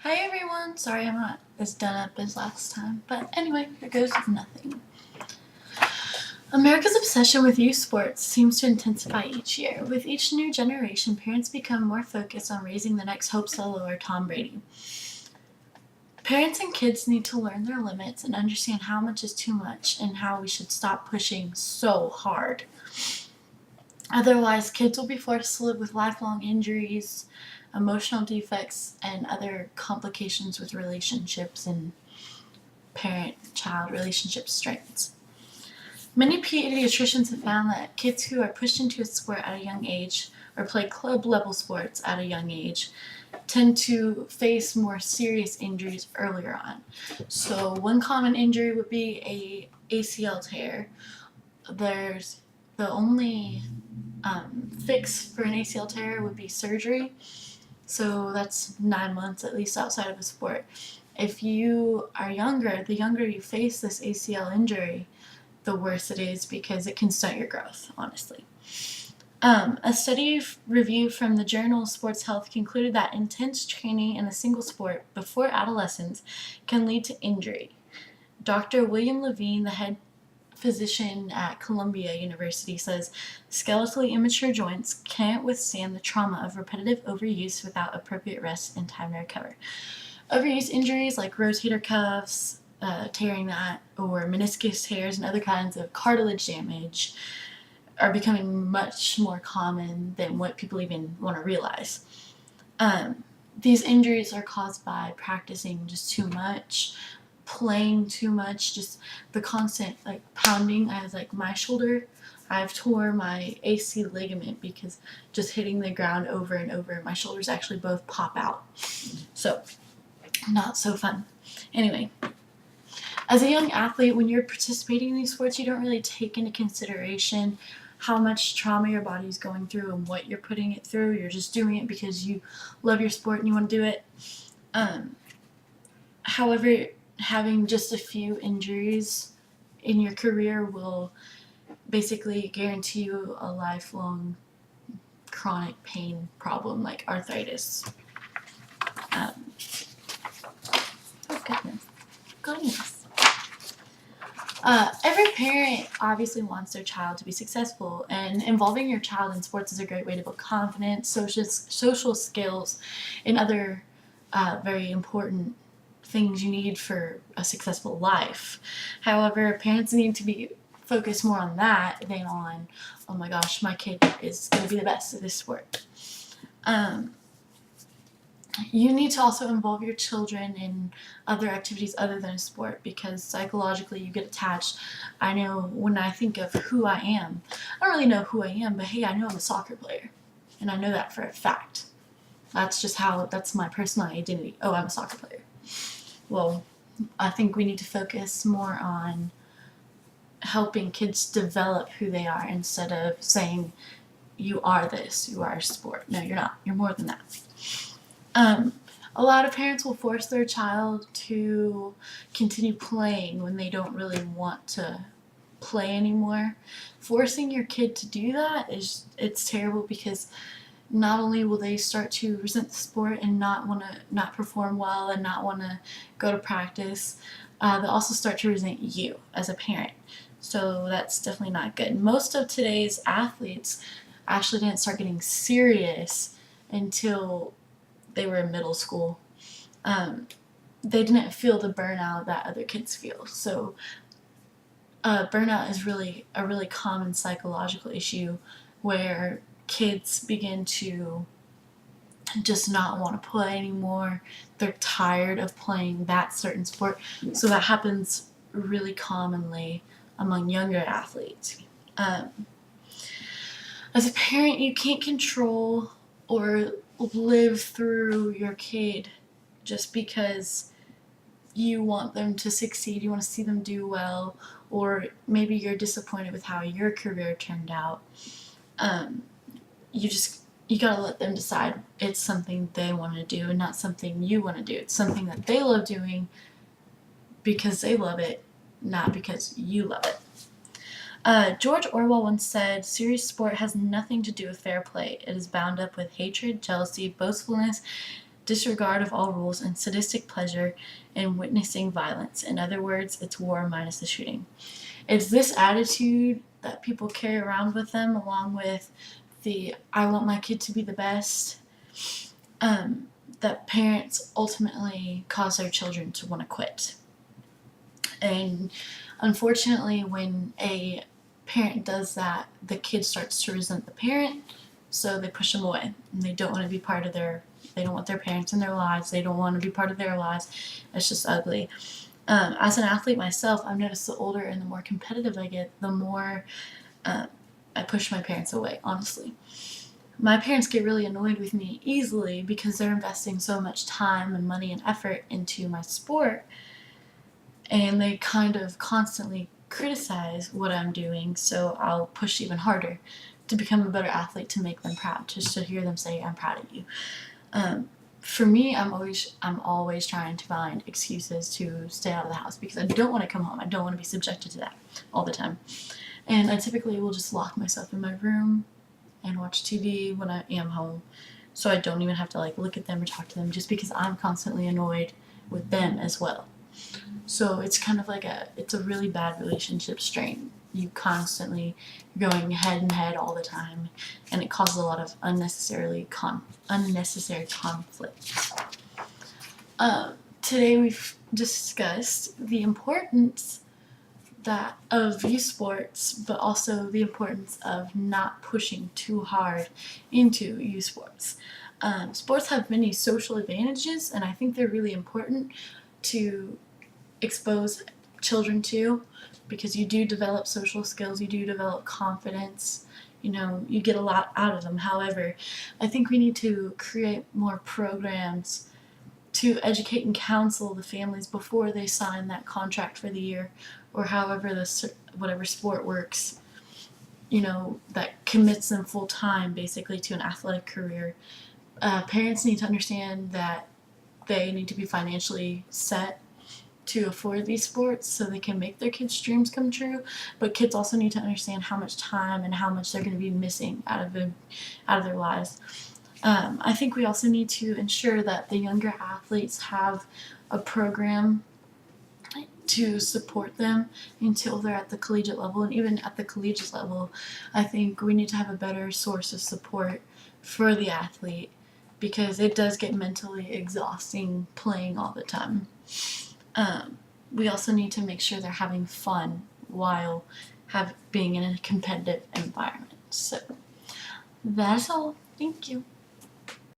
Hi everyone! Sorry I'm not as done up as last time, but anyway, here goes nothing. America's obsession with youth sports seems to intensify each year. With each new generation, parents become more focused on raising the next Hope Solo or Tom Brady. Parents and kids need to learn their limits and understand how much is too much and how we should stop pushing so hard. Otherwise, kids will be forced to live with lifelong injuries, emotional defects, and other complications with relationships and parent-child relationship strains. Many pediatricians have found that kids who are pushed into a sport at a young age or play club-level sports at a young age tend to face more serious injuries earlier on. So one common injury would be a ACL tear. There's the only fix for an ACL tear would be surgery. So that's 9 months at least outside of a sport. If you are younger, the younger you face this ACL injury, the worse it is because it can stunt your growth, honestly. A study review from the journal Sports Health concluded that intense training in a single sport before adolescence can lead to injury. Dr. William Levine, the head physician at Columbia University, says skeletally immature joints can't withstand the trauma of repetitive overuse without appropriate rest and time to recover. Overuse injuries like rotator cuffs, tearing that, or meniscus tears and other kinds of cartilage damage are becoming much more common than what people even want to realize. These injuries are caused by practicing just too much, playing too much, just the constant pounding. I was my shoulder, I've tore my AC ligament because just hitting the ground over and over, my shoulders actually both pop out. So not so fun. Anyway, as a young athlete, when you're participating in these sports, you don't really take into consideration how much trauma your body's going through and what you're putting it through. You're just doing it because you love your sport and you want to do it. However, having just a few injuries in your career will basically guarantee you a lifelong chronic pain problem like arthritis. Oh goodness. Every parent obviously wants their child to be successful, and involving your child in sports is a great way to build confidence, social skills, and other very important things you need for a successful life. However, parents need to be focused more on that than on, oh my gosh, my kid is going to be the best at this sport. You need to also involve your children in other activities other than a sport because psychologically you get attached. I know when I think of who I am, I don't really know who I am, but hey, I know I'm a soccer player. And I know that for a fact. That's my personal identity. Oh, I'm a soccer player. Well, I think we need to focus more on helping kids develop who they are instead of saying, you are this, you are a sport. No, you're not. You're more than that. A lot of parents will force their child to continue playing when they don't really want to play anymore. Forcing your kid to do that it's terrible because not only will they start to resent the sport and not perform well and not want to go to practice, they'll also start to resent you as a parent. So that's definitely not good. Most of today's athletes actually didn't start getting serious until they were in middle school. They didn't feel the burnout that other kids feel. So burnout is really a really common psychological issue where kids begin to just not want to play anymore. They're tired of playing that certain sport. So that happens really commonly among younger athletes. As a parent, you can't control or live through your kid just because you want them to succeed, you want to see them do well, or maybe you're disappointed with how your career turned out. You gotta let them decide it's something they want to do and not something you want to do. It's something that they love doing because they love it, not because you love it. George Orwell once said, serious sport has nothing to do with fair play. It is bound up with hatred, jealousy, boastfulness, disregard of all rules, and sadistic pleasure in witnessing violence. In other words, it's war minus the shooting. It's this attitude that people carry around with them, along with the I want my kid to be the best, that parents ultimately cause their children to want to quit. And unfortunately, when a parent does that, the kid starts to resent the parent, so they push them away. And they don't want to be part of they don't want their parents in their lives. They don't want to be part of their lives. It's just ugly. As an athlete myself, I've noticed the older and the more competitive I get, the more I push my parents away, honestly. My parents get really annoyed with me easily because they're investing so much time and money and effort into my sport, and they kind of constantly criticize what I'm doing, so I'll push even harder to become a better athlete, to make them proud, just to hear them say, I'm proud of you. For me, I'm always trying to find excuses to stay out of the house because I don't want to come home. I don't want to be subjected to that all the time. And I typically will just lock myself in my room and watch TV when I am home, so I don't even have to look at them or talk to them, just because I'm constantly annoyed with them as well. So it's kind of it's a really bad relationship strain. You constantly going head and head all the time, and it causes a lot of unnecessary conflict. Today we've discussed the importance of youth sports, but also the importance of not pushing too hard into youth sports. Sports have many social advantages, and I think they're really important to expose children to, because you do develop social skills, you do develop confidence, you get a lot out of them. However, I think we need to create more programs to educate and counsel the families before they sign that contract for the year, or however whatever sport works, that commits them full time basically to an athletic career. Parents need to understand that they need to be financially set to afford these sports so they can make their kids' dreams come true, but kids also need to understand how much time and how much they're going to be missing out of their lives. I think we also need to ensure that the younger athletes have a program to support them until they're at the collegiate level. And even at the collegiate level, I think we need to have a better source of support for the athlete, because it does get mentally exhausting playing all the time. We also need to make sure they're having fun while being in a competitive environment. So that's all. Thank you.